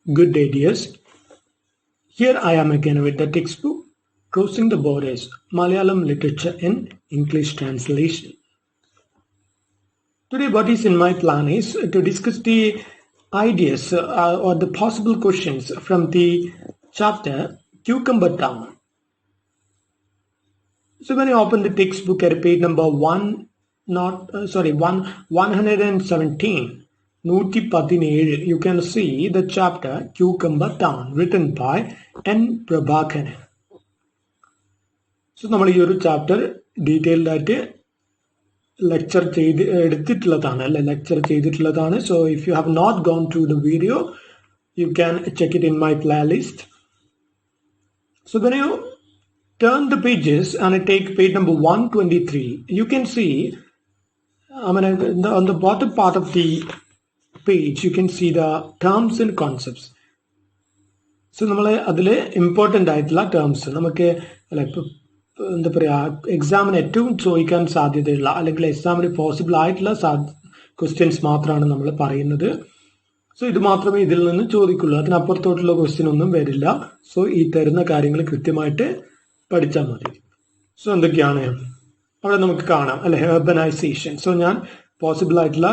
Good day, dears. Here I am again with the textbook Crossing the Borders, Malayalam Literature in English Translation. Today what is in my plan is to discuss the ideas or the possible questions from the chapter Cucumber Town. So when you open the textbook at page number 117, you can see the chapter Cucumber Town written by N. Prabhakaran. So, we will chapter detailed lecture. So, if you have not gone through the video, you can check it in my playlist. So, when you turn the pages and take page number 123, you can see, on the bottom part of the page, you can see the terms and concepts. So, we have important terms. Exam ചോദിക്കാൻ സാധ്യതയുള്ള അല്ലെങ്കിൽ എക്സാമിന് possible ആയിട്ടുള്ള questions മാത്രമാണ് നമ്മൾ പറയുന്നത്. So ഇത് മാത്രമേ ഇതിൽ നിന്ന് ചോദിക്കുള്ളൂ, അതിനപ്പുറത്തോട്ടുള്ള ക്വസ്റ്റ്യൻ ഒന്നും വരില്ല. സോ ഈ തരുന്ന കാര്യങ്ങൾ കൃത്യമായിട്ട് പഠിച്ചാൽ മതി. സോ എന്തൊക്കെയാണ് അവിടെ നമുക്ക് കാണാം അല്ലെ, ഹെർബനൈസേഷൻ. സോ ഞാൻ പോസിബിൾ ആയിട്ടുള്ള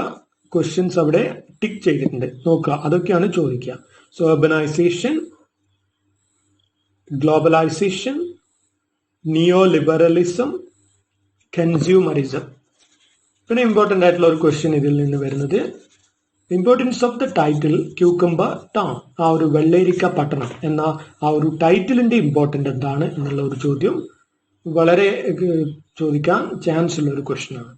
ക്വസ്റ്റ്യൻസ് അവിടെ ടിക്ക് ചെയ്തിട്ടുണ്ട്, നോക്കുക, അതൊക്കെയാണ് ചോദിക്കുക. So urbanisation, globalisation, neoliberalism, consumerism. പിന്നെ ഇമ്പോർട്ടൻ്റ് ആയിട്ടുള്ള ഒരു ക്വസ്റ്റ്യൻ ഇതിൽ നിന്ന് വരുന്നത് importance of the title cucumber town. ആ ഒരു വെള്ളരിക്ക പട്ടണം എന്ന ആ ഒരു ടൈറ്റിലിന്റെ ഇമ്പോർട്ടൻ്റ് എന്താണ് എന്നുള്ള ഒരു ചോദ്യം വളരെ ചോദിക്കാൻ ചാൻസ് ഉള്ള ഒരു ക്വസ്റ്റ്യൻ ആണ്.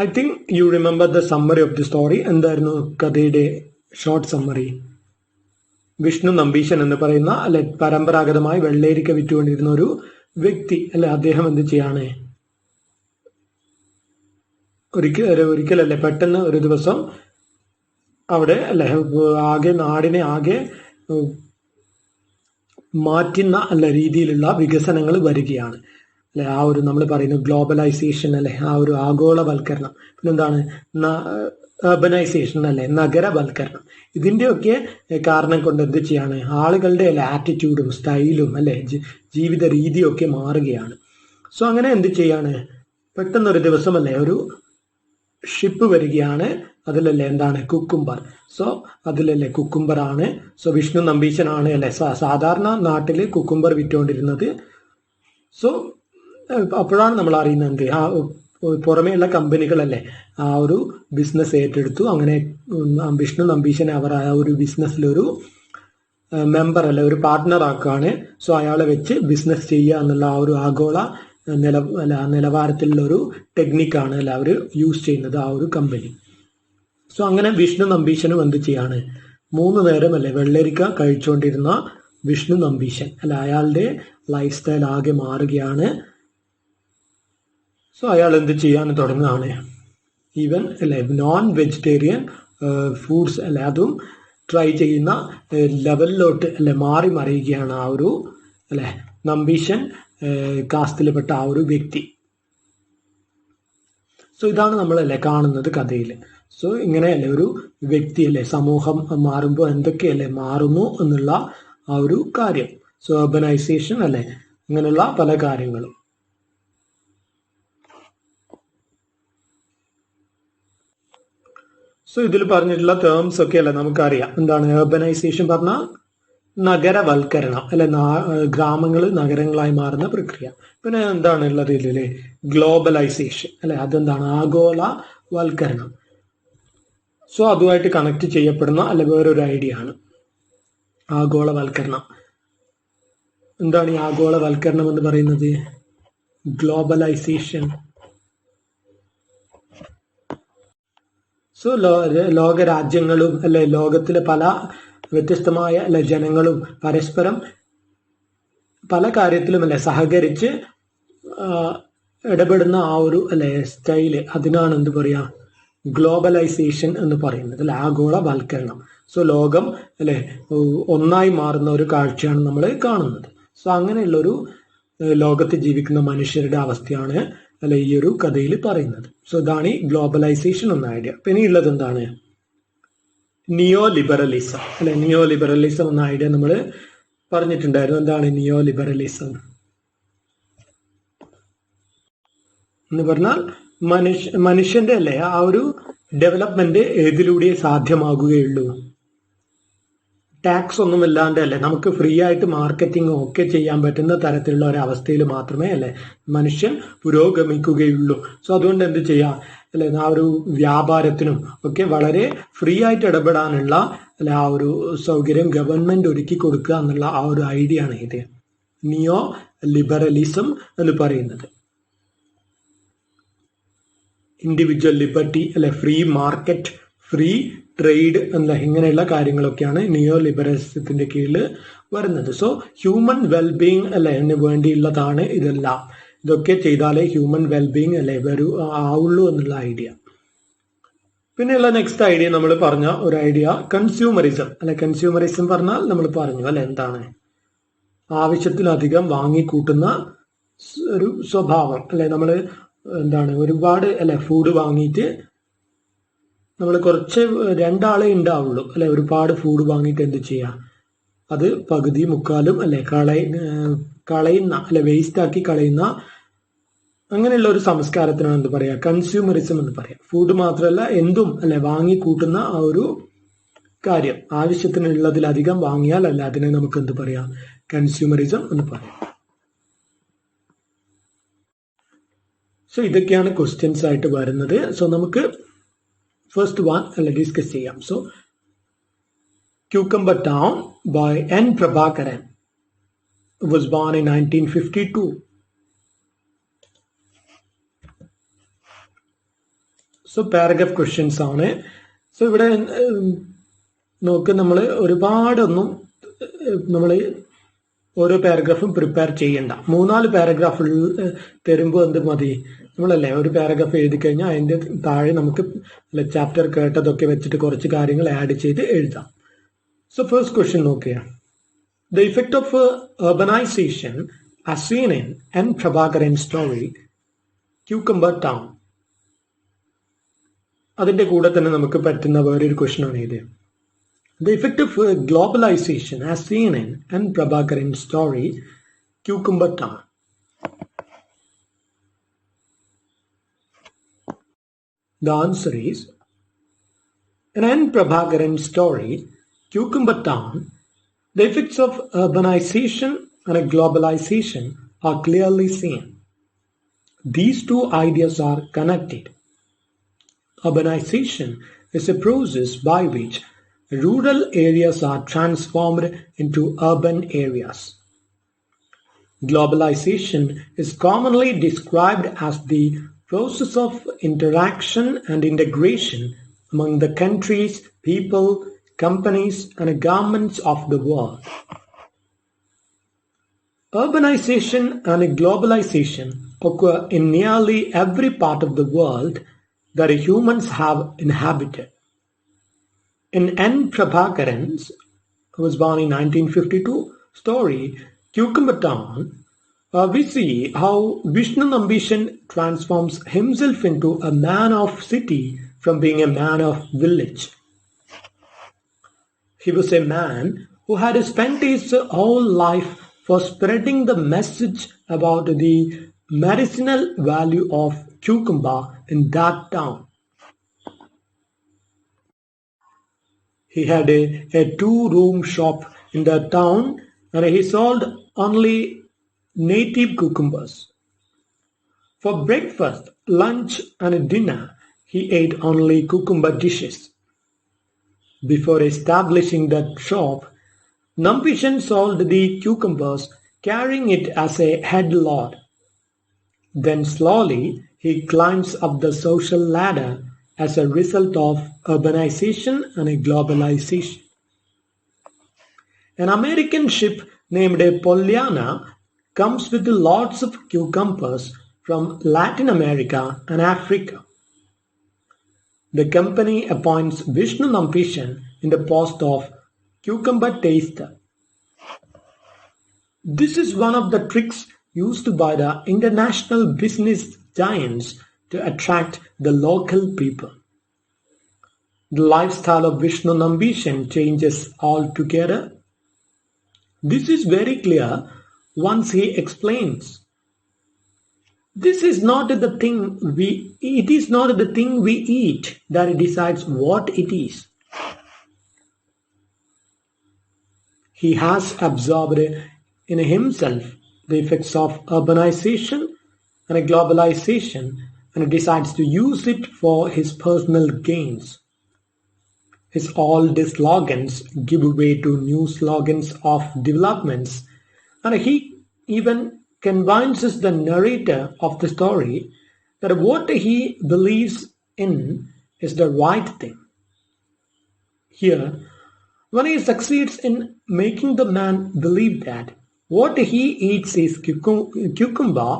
I think you remember the summary of the story. എന്തായിരുന്നു കഥയുടെ ഷോർട്ട് സമ്മറി? വിഷ്ണു നമ്പീശൻ എന്ന് പറയുന്ന അല്ലെ പരമ്പരാഗതമായി വെള്ളേരിക്ക വിറ്റുകൊണ്ടിരുന്ന ഒരു വ്യക്തി അല്ലെ, അദ്ദേഹം എന്ത് ചെയ്യാണ്, ഒരിക്കലല്ലേ പെട്ടെന്ന് ഒരു ദിവസം അവിടെ അല്ലെ നാടിനെ ആകെ മാറ്റുന്ന അല്ല രീതിയിലുള്ള വികസനങ്ങൾ വരികയാണ് അല്ലെ. ആ ഒരു നമ്മൾ പറയുന്ന ഗ്ലോബലൈസേഷൻ അല്ലെ, ആ ഒരു ആഗോളവൽക്കരണം, പിന്നെന്താണ് അർബനൈസേഷൻ അല്ലെ, നഗരവൽക്കരണം. ഇതിന്റെയൊക്കെ കാരണം കൊണ്ട് എന്ത് ചെയ്യാണ്, ആളുകളുടെ അല്ലെ ആറ്റിറ്റ്യൂഡും സ്റ്റൈലും അല്ലെ ജീവിത രീതിയൊക്കെ മാറുകയാണ്. സോ അങ്ങനെ എന്ത് ചെയ്യാണ്, പെട്ടെന്നൊരു ദിവസം അല്ലെ ഒരു ഷിപ്പ് വരികയാണ്, അതിലല്ലേ എന്താണ് കുക്കുംബർ. സോ അതിലല്ലേ കുക്കുംബർ ആണ്. സോ വിഷ്ണു നമ്പീശനാണ് അല്ലെ സാധാരണ നാട്ടില് കുക്കുംബർ വിറ്റുകൊണ്ടിരുന്നത്. സോ അപ്പോഴാണ് നമ്മൾ അറിയുന്നത് ആ പുറമേയുള്ള കമ്പനികളല്ലേ ആ ഒരു ബിസിനസ് ഏറ്റെടുത്തു. അങ്ങനെ വിഷ്ണു നമ്പീശനെ അവർ ആ ഒരു ബിസിനസ്സിലൊരു മെമ്പർ അല്ലെ ഒരു പാർട്ട്ണർ ആക്കുകയാണ്. സോ അയാളെ വെച്ച് ബിസിനസ് ചെയ്യുക എന്നുള്ള ആ ഒരു ആഗോള നിലവാരത്തിലുള്ള ഒരു ടെക്നിക്കാണ് അല്ല അവർ യൂസ് ചെയ്യുന്നത് ആ ഒരു കമ്പനി. സോ അങ്ങനെ വിഷ്ണു നമ്പീശനും എന്ത് ചെയ്യാണ്, 3 നേരം അല്ലെ വെള്ളരിക്ക കഴിച്ചുകൊണ്ടിരുന്ന വിഷ്ണു നമ്പീശൻ അല്ല അയാളുടെ ലൈഫ് സ്റ്റൈൽ ആകെ മാറുകയാണ്. സോ അയാൾ എന്ത് ചെയ്യാൻ തുടങ്ങുകയാണ്, ഈവൻ അല്ലെ നോൺ വെജിറ്റേറിയൻ ഫുഡ്സ് അല്ലെ അതും ട്രൈ ചെയ്യുന്ന ലെവലിലോട്ട് അല്ലെ മാറി മറിയുകയാണ് ആ ഒരു അല്ലെ നമ്പീശൻ കാസ്റ്റിൽപ്പെട്ട ആ ഒരു വ്യക്തി. സോ ഇതാണ് നമ്മളല്ലേ കാണുന്നത് കഥയിൽ. സോ ഇങ്ങനെയല്ലേ ഒരു വ്യക്തി അല്ലെ സമൂഹം മാറുമ്പോൾ എന്തൊക്കെയല്ലേ മാറുന്നു എന്നുള്ള ആ ഒരു കാര്യം. സോ അർബനൈസേഷൻ അല്ലെ ഇങ്ങനെയുള്ള പല കാര്യങ്ങളും. സോ ഇതിൽ പറഞ്ഞിട്ടുള്ള ടേംസ് ഒക്കെ അല്ലെ നമുക്കറിയാം. എന്താണ് അർബനൈസേഷൻ പറഞ്ഞാൽ നഗരവൽക്കരണം അല്ലെ, ഗ്രാമങ്ങൾ നഗരങ്ങളായി മാറുന്ന പ്രക്രിയ. പിന്നെ എന്താണ് ഉള്ളത് ഇതില് ഗ്ലോബലൈസേഷൻ അല്ലെ, അതെന്താണ് ആഗോളവൽക്കരണം. സോ അതുമായിട്ട് കണക്ട് ചെയ്യപ്പെടുന്ന അല്ലെ വേറൊരു ഐഡിയ ആണ് ആഗോളവൽക്കരണം. എന്താണ് ഈ ആഗോളവൽക്കരണം എന്ന് പറയുന്നത്? ഗ്ലോബലൈസേഷൻ. സോ ലോകരാജ്യങ്ങളും അല്ലെ ലോകത്തിലെ പല വ്യത്യസ്തമായ അല്ലെ ജനങ്ങളും പരസ്പരം പല കാര്യത്തിലും അല്ലെ സഹകരിച്ച് ഇടപെടുന്ന ആ ഒരു അല്ലെ സ്റ്റൈല്, അതിനാണ് എന്ത് പറയാ ഗ്ലോബലൈസേഷൻ എന്ന് പറയുന്നത് അല്ലെ ആഗോളവൽക്കരണം. സോ ലോകം അല്ലെ ഒന്നായി മാറുന്ന ഒരു കാഴ്ചയാണ് നമ്മൾ കാണുന്നത്. സോ അങ്ങനെയുള്ളൊരു ലോകത്ത് ജീവിക്കുന്ന മനുഷ്യരുടെ അവസ്ഥയാണ് അല്ലെ ഈ ഒരു കഥയിൽ പറയുന്നത്. സോ ഇതാണ് ഈ ഗ്ലോബലൈസേഷൻ എന്ന ഐഡിയ. പിന്നെ ഉള്ളത് എന്താണ്? നിയോ ലിബറലിസം അല്ലെ. നിയോ ലിബറലിസം എന്ന ഐഡിയ നമ്മൾ പറഞ്ഞിട്ടുണ്ടായിരുന്നു. എന്താണ് നിയോ ലിബറലിസം എന്ന് പറഞ്ഞാൽ മനുഷ്യന്റെ അല്ലെ ആ ഒരു ഡെവലപ്മെന്റ് ഏതിലൂടെ സാധ്യമാകുകയുള്ളൂ? ടാക്സ് ഒന്നും ഇല്ലാണ്ട് അല്ലെ നമുക്ക് ഫ്രീ ആയിട്ട് മാർക്കറ്റിംഗ് ഒക്കെ ചെയ്യാൻ പറ്റുന്ന തരത്തിലുള്ള ഒരു അവസ്ഥയിൽ മാത്രമേ അല്ലെ മനുഷ്യൻ പുരോഗമിക്കുകയുള്ളൂ. സോ അതുകൊണ്ട് എന്ത് ചെയ്യാം അല്ലെ ആ ഒരു വ്യാപാരത്തിനും ഒക്കെ വളരെ ഫ്രീ ആയിട്ട് ഇടപെടാനുള്ള അല്ലെ ആ ഒരു സൗകര്യം ഗവൺമെന്റ് ഒരുക്കി കൊടുക്കുക എന്നുള്ള ആ ഒരു ഐഡിയ ആണ് ഇത് നിയോ ലിബറലിസം എന്ന് പറയുന്നത്. ഇൻഡിവിജ്വൽ ലിബർട്ടി അല്ലെ ഫ്രീ മാർക്കറ്റ്, ഫ്രീ ട്രേഡ് എന്ന ഇങ്ങനെയുള്ള കാര്യങ്ങളൊക്കെയാണ് നിയോ ലിബറലിസത്തിന്റെ കീഴിൽ വരുന്നത്. സോ ഹ്യൂമൻ വെൽബീങ് അല്ലെ വേണ്ടിയുള്ളതാണ് ഇതെല്ലാം. ഇതൊക്കെ ചെയ്താലേ ഹ്യൂമൻ വെൽബീങ് അല്ലെ ആവുള്ളൂ എന്നുള്ള ഐഡിയ. പിന്നെയുള്ള നെക്സ്റ്റ് ഐഡിയ നമ്മൾ പറഞ്ഞ ഒരു ഐഡിയ കൺസ്യൂമറിസം അല്ലെ. കൺസ്യൂമറിസം പറഞ്ഞാൽ നമ്മൾ പറഞ്ഞു അല്ലെ എന്താണ്? ആവശ്യത്തിലധികം വാങ്ങിക്കൂട്ടുന്ന ഒരു സ്വഭാവം അല്ലെ. നമ്മൾ എന്താണ് ഒരുപാട് അല്ലെ ഫുഡ് വാങ്ങിയിട്ട് നമ്മൾ കുറച്ച് രണ്ടാളെ ഉണ്ടാവുള്ളൂ അല്ലെ. ഒരുപാട് ഫുഡ് വാങ്ങിയിട്ട് എന്ത് ചെയ്യാം? അത് പകുതി മുക്കാലും അല്ലെ കളയുന്ന അല്ലെ വേസ്റ്റ് ആക്കി കളയുന്ന അങ്ങനെയുള്ള ഒരു സംസ്കാരത്തിനാണ് എന്ത് പറയാ? കൺസ്യൂമറിസം എന്ന് പറയാം. ഫുഡ് മാത്രമല്ല എന്തും അല്ലെ വാങ്ങിക്കൂട്ടുന്ന ആ ഒരു കാര്യം. ആവശ്യത്തിനുള്ളതിലധികം വാങ്ങിയാൽ അല്ല അതിനെ നമുക്ക് എന്ത് പറയാം? കൺസ്യൂമറിസം എന്ന് പറയാം. സോ ഇതൊക്കെയാണ് ക്വസ്റ്റ്യൻസ് ആയിട്ട് വരുന്നത്. സോ നമുക്ക് ഫസ്റ്റ് വൺ അല്ലെ ഡിസ്കസ് ചെയ്യാം. So Cucumber Town by N. Prabhakaran was born in 1952. So paragraph questions ആണ്. സോ ഇവിടെ നോക്ക് നമ്മൾ ഒരുപാടൊന്നും നമ്മൾ ഓരോ പാരഗ്രാഫും പ്രിപ്പയർ ചെയ്യണ്ട. 3-4 പാരഗ്രാഫ് തരുമ്പോൾ എന്ത് മതി? നമ്മളല്ലേ ഒരു പാരഗ്രാഫ് എഴുതി കഴിഞ്ഞാൽ അതിന്റെ താഴെ നമുക്ക് ചാപ്റ്റർ കേട്ടതൊക്കെ വെച്ചിട്ട് കുറച്ച് കാര്യങ്ങൾ ആഡ് ചെയ്ത് എഴുതാം. സോ ഫസ്റ്റ് ക്വസ്റ്റ്യൻ നോക്കുക. The effect of urbanization as seen in N. Prabhakaran's story Cucumber Town. അതിന്റെ കൂടെ തന്നെ നമുക്ക് പറ്റുന്ന വേറൊരു ക്വസ്റ്റ്യൻ ആണ് ഇത്. The effect of globalization as seen in N. Prabhakaran's story Cucumber Town. The answer is, in N. Prabhakaran's story Cucumber Town, the effects of urbanization and globalization are clearly seen. These two ideas are connected. Urbanization is a process by which rural areas are transformed into urban areas. Globalization is commonly described as the process of interaction and integration among the countries, people, companies, and governments of the world. Urbanization and globalization occur in nearly every part of the world that humans have inhabited. In N. Prabhakaran's, who was born in 1952, story Cucumber Town, we see how Vishnu Nambishan transforms himself into a man of city from being a man of village. He was a man who had spent his whole life for spreading the message about the medicinal value of cucumber in that town. He had a 2-room shop in the town and he sold only native cucumbers. For breakfast, lunch and dinner, he ate only cucumber dishes. Before establishing that shop, Nambishan sold the cucumbers, carrying it as a head load. Then slowly he climbs up the social ladder as a result of urbanization and globalization. An American ship named Pollyanna comes with lots of cucumbers from Latin America and Africa. The company appoints Vishnu Nambishan in the post of cucumber taster. This is one of the tricks used by the international business giants to attract the local people. The lifestyle of Vishnu Nambishan changes altogether. This is very clear once he explains. This is not the thing it is not the thing we eat that decides what it is. He has absorbed in himself the effects of urbanization and globalization and decides to use it for his personal gains. His old slogans give way to new slogans of developments, and he even convinces the narrator of the story that what he believes in is the right thing. Here, when he succeeds in making the man believe that what he eats is cucumber,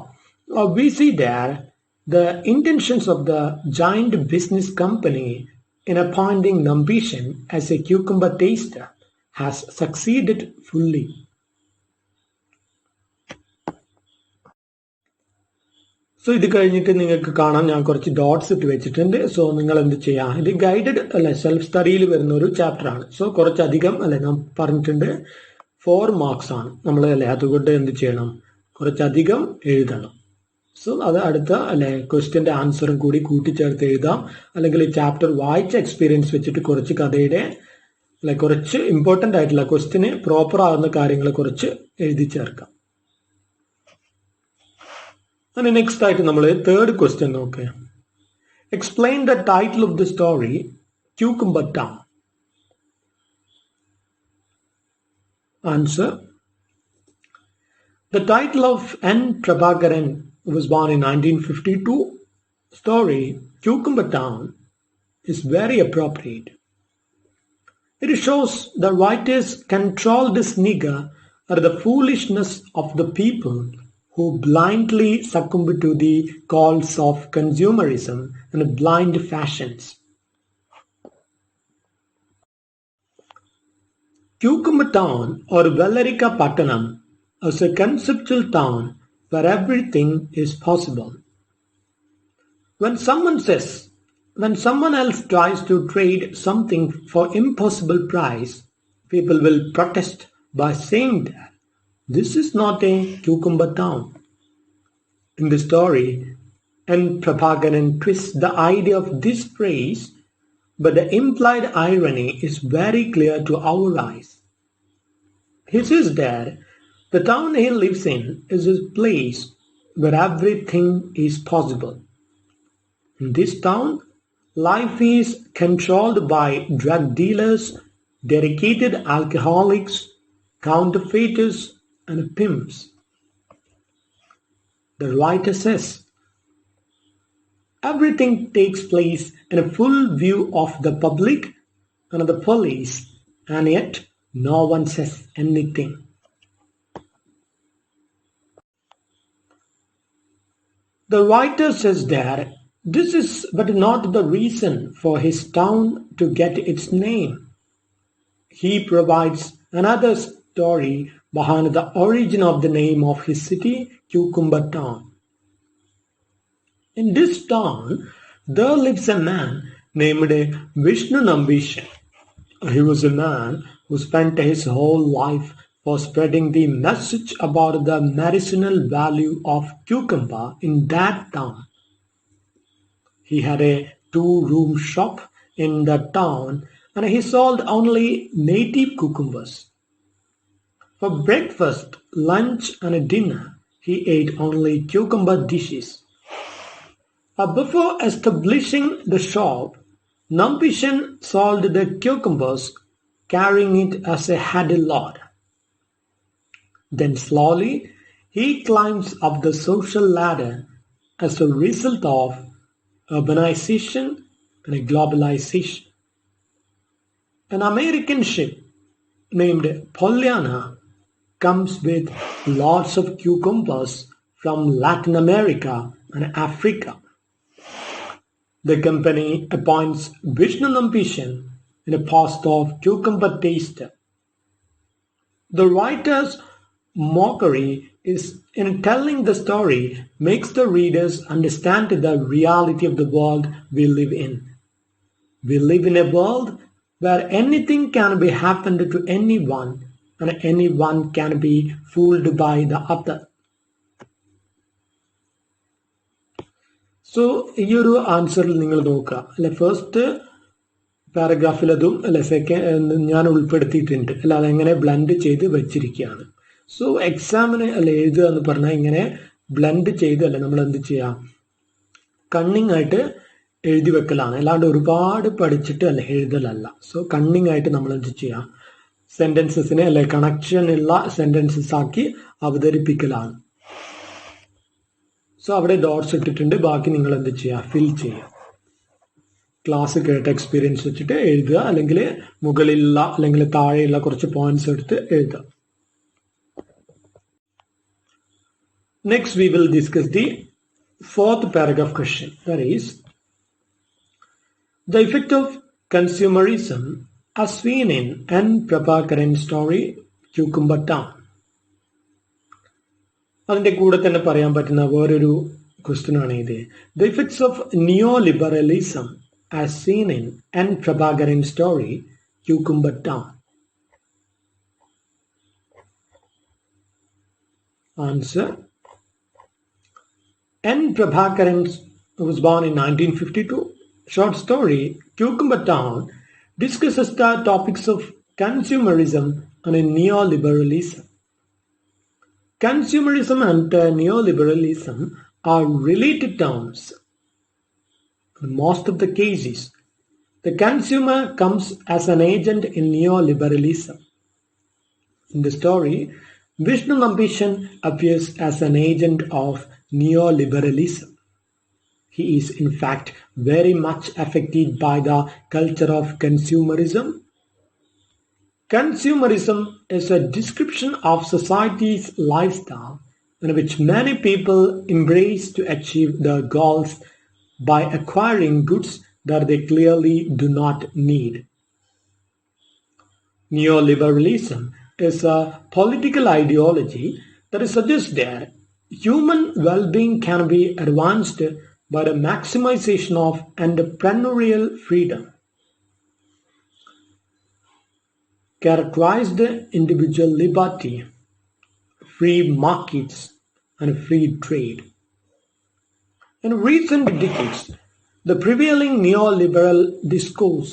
we see there the intentions of the giant business company in appointing Nambishan as a cucumber taster has succeeded fully. So ഇത് കഴിഞ്ഞിട്ട് നിങ്ങൾക്ക് കാണാം, ഞാൻ കുറച്ച് dots ഇട്ട് വെച്ചിട്ടുണ്ട്. So നിങ്ങൾ എന്ത് ചെയ്യാം, ഇത് ഗൈഡഡ് അല്ലെ സെൽഫ് സ്റ്റഡിയിൽ വരുന്ന ഒരു ചാപ്റ്റർ ആണ്. സോ കുറച്ചധികം അല്ലെ ഞാൻ പറഞ്ഞിട്ടുണ്ട് 4 മാർക്സ് ആണ് നമ്മൾ അല്ലെ, അതുകൊണ്ട് എന്ത് ചെയ്യണം, കുറച്ചധികം എഴുതണം. സോ അത് അടുത്ത അല്ലെ ക്വസ്റ്റ്യന്റെ ആൻസറും കൂടി കൂട്ടിച്ചേർത്ത് എഴുതാം, അല്ലെങ്കിൽ ഈ ചാപ്റ്റർ വായിച്ച എക്സ്പീരിയൻസ് വെച്ചിട്ട് കുറച്ച് കഥയുടെ അല്ലെ കുറച്ച് ഇമ്പോർട്ടൻ്റ് ആയിട്ടുള്ള ക്വസ്റ്റ്യന് പ്രോപ്പർ ആകുന്ന കാര്യങ്ങൾ കുറച്ച് എഴുതി ചേർക്കാം. And next ആയിട്ട് നമ്മൾ തേർഡ് ക്വസ്റ്റ്യൻ നോക്കുക. Explain the title of the story Cucumber Town. Answer. The title of N. Prabhakaran, who was born in 1952, story Cucumber Town is very appropriate. It shows the writer's controlled snigger at the foolishness of the people who blindly succumb to the calls of consumerism and blind fashions. Cucumber Town or Vellarika Pattanam is a conceptual town where everything is possible. When someone else tries to trade something for impossible price, people will protest by saying that this is not a cucumber town. In the story, N. Prabhakaran twists the idea of this phrase, but the implied irony is very clear to our eyes. He says that the town he lives in is a place where everything is possible. In this town, life is controlled by drug dealers, dedicated alcoholics, counterfeiters, and pimps. The writer says, everything takes place in a full view of the public and the police, and yet no one says anything. The writer says that this is but not the reason for his town to get its name. He provides another story behind the origin of the name of his city, Cucumber Town. In this town, there lives a man named Vishnu Nambishan. He was a man who spent his whole life for spreading the message about the medicinal value of cucumber in that town. He had a 2-room shop in the town and he sold only native cucumbers. For breakfast, lunch, and dinner, he ate only cucumber dishes. Before establishing the shop, Nambishan sold the cucumbers, carrying it as a head load. Then slowly, he climbs up the social ladder as a result of urbanization and globalization. An American ship named Pollyanna comes with lots of cucumbers from Latin America and Africa. The company appoints Vishnu Nambishan in a post of cucumber taster. The writer's mockery is in telling the story makes the readers understand the reality of the world we live in. We live in a world where anything can be happened to anyone and anyone can be fooled by the other. So ഈ ഒരു ആൻസറിൽ നിങ്ങൾ നോക്കുക അല്ലെ, first പാരഗ്രാഫിലതും അല്ലെ second ഞാൻ ഉൾപ്പെടുത്തിയിട്ടുണ്ട് അല്ല, അതെങ്ങനെ ബ്ലെൻഡ് ചെയ്ത് വെച്ചിരിക്കുകയാണ്. സോ എക്സാമിന് അല്ലെ എഴുതുക എന്ന് പറഞ്ഞാൽ ഇങ്ങനെ ബ്ലെൻഡ് ചെയ്ത് അല്ലെ നമ്മൾ എന്ത് ചെയ്യാം, കണ്ണിങ് ആയിട്ട് എഴുതി വെക്കലാണ്, അല്ലാണ്ട് ഒരുപാട് പഠിച്ചിട്ട് അല്ലെ എഴുതലല്ല. സോ കണ്ണിങ് ആയിട്ട് നമ്മൾ എന്ത് ചെയ്യാം, സെന്റൻസസിനെ അല്ലെ കണക്ഷൻ ഉള്ള സെന്റൻസസ് ആക്കി അവതരിപ്പിക്കലാണ്. സോ അവിടെ ഡോട്ട്സ് ഇട്ടിട്ടുണ്ട്, ബാക്കി നിങ്ങൾ എന്ത് ചെയ്യുക, ഫിൽ ചെയ്യുക. ക്ലാസ് കേട്ട എക്സ്പീരിയൻസ് വെച്ചിട്ട് എഴുതുക, അല്ലെങ്കിൽ മുകളിലുള്ള അല്ലെങ്കിൽ താഴെയുള്ള കുറച്ച് പോയിന്റ്സ് എടുത്ത് എഴുതുക. Next we will discuss the fourth paragraph question, that is the effect of consumerism as seen in N. Prabhakaran's story Cucumber Town. അതിന്റെ കൂടെ തന്നെ പറയാൻ പറ്റുന്ന വേറൊരു ക്വസ്റ്റ്യൻ ആണ് ഇത്. The effects of neoliberalism as seen in N. Prabhakaran's story Cucumber Town. Answer: N. Prabhakaran was born in 1952. Short story Cucumber Town discusses the topics of consumerism and neoliberalism. Consumerism and neoliberalism are related terms. In most of the cases, the consumer comes as an agent in neoliberalism. In the story, Vishnu Nambishan appears as an agent of neoliberalism. He is in fact very much affected by the culture of consumerism. Consumerism is a description of society's lifestyle in which many people embrace to achieve their goals by acquiring goods that they clearly do not need. Neoliberalism is a political ideology that suggests that human well-being can be advanced by the maximization of entrepreneurial freedom, characterized individual liberty, free markets, and free trade. In recent decades, the prevailing neoliberal discourse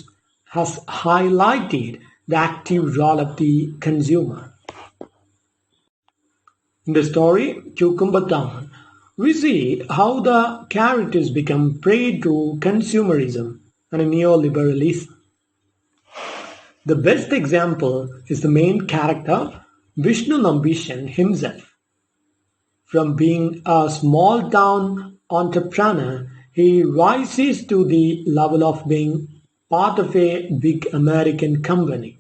has highlighted the active role of the consumer. In the story Cucumber Town, we see how the characters become prey to consumerism and neoliberalism. The best example is the main character, Vishnu Nambishan himself. From being a small town entrepreneur, he rises to the level of being part of a big American company.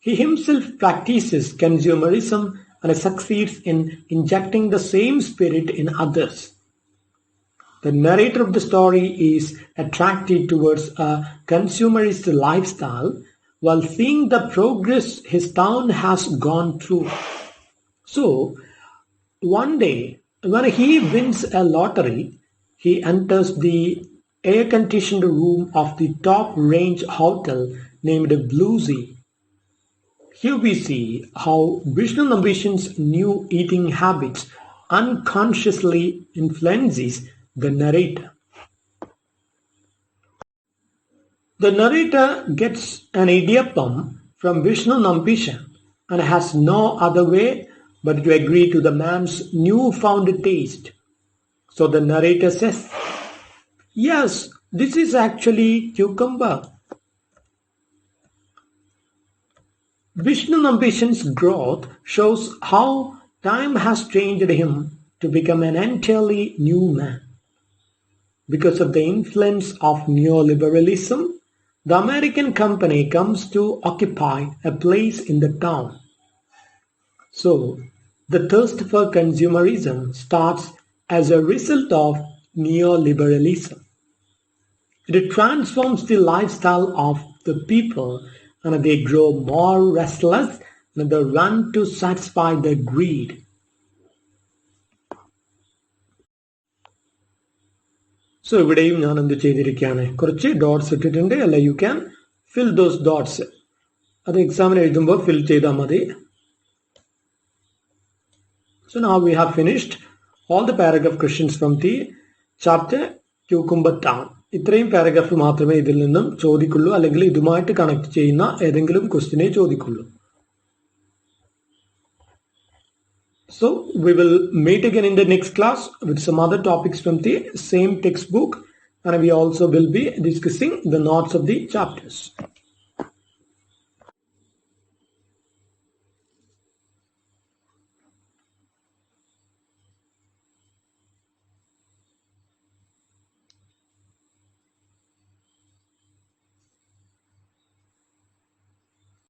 He himself practices consumerism and succeeds in injecting the same spirit in others. The narrator of the story is attracted towards a consumerist lifestyle while seeing the progress his town has gone through. So, one day, when he wins a lottery, he enters the air-conditioned room of the top-range hotel named Bluesy. Here we see how Vishnu Nambishan's new eating habits unconsciously influences the narrator. The narrator gets an idiom from Vishnu Nambishan and has no other way but to agree to the man's newfound taste. So the narrator says, "Yes, this is actually cucumber." Vishnu Nambishan's growth shows how time has changed him to become an entirely new man. Because of the influence of neoliberalism, the American company comes to occupy a place in the town. So, the thirst for consumerism starts as a result of neoliberalism. It transforms the lifestyle of the people and they grow more restless and they run to satisfy their greed. So ഇവിടെയും ഞാൻ എന്ത് ചെയ്തിരിക്കുകയാണ്, കുറച്ച് dots ഇട്ടിട്ടുണ്ട്. അല്ല, you can fill those dots. അത് എക്സാമിന് എഴുതുമ്പോൾ ഫിൽ ചെയ്താൽ മതി. So now we have finished all the paragraph questions from the chapter Cucumber Town. ഇത്രയും പാരഗ്രാഫ് മാത്രമേ ഇതിൽ നിന്നും ചോദിക്കുള്ളൂ, അല്ലെങ്കിൽ ഇതുമായിട്ട് കണക്ട് ചെയ്യുന്ന ഏതെങ്കിലും ക്വസ്റ്റിനെ ചോദിക്കുള്ളൂ. So we will meet again in the next class with some other topics from the same textbook, and we also will be discussing the notes of the chapters.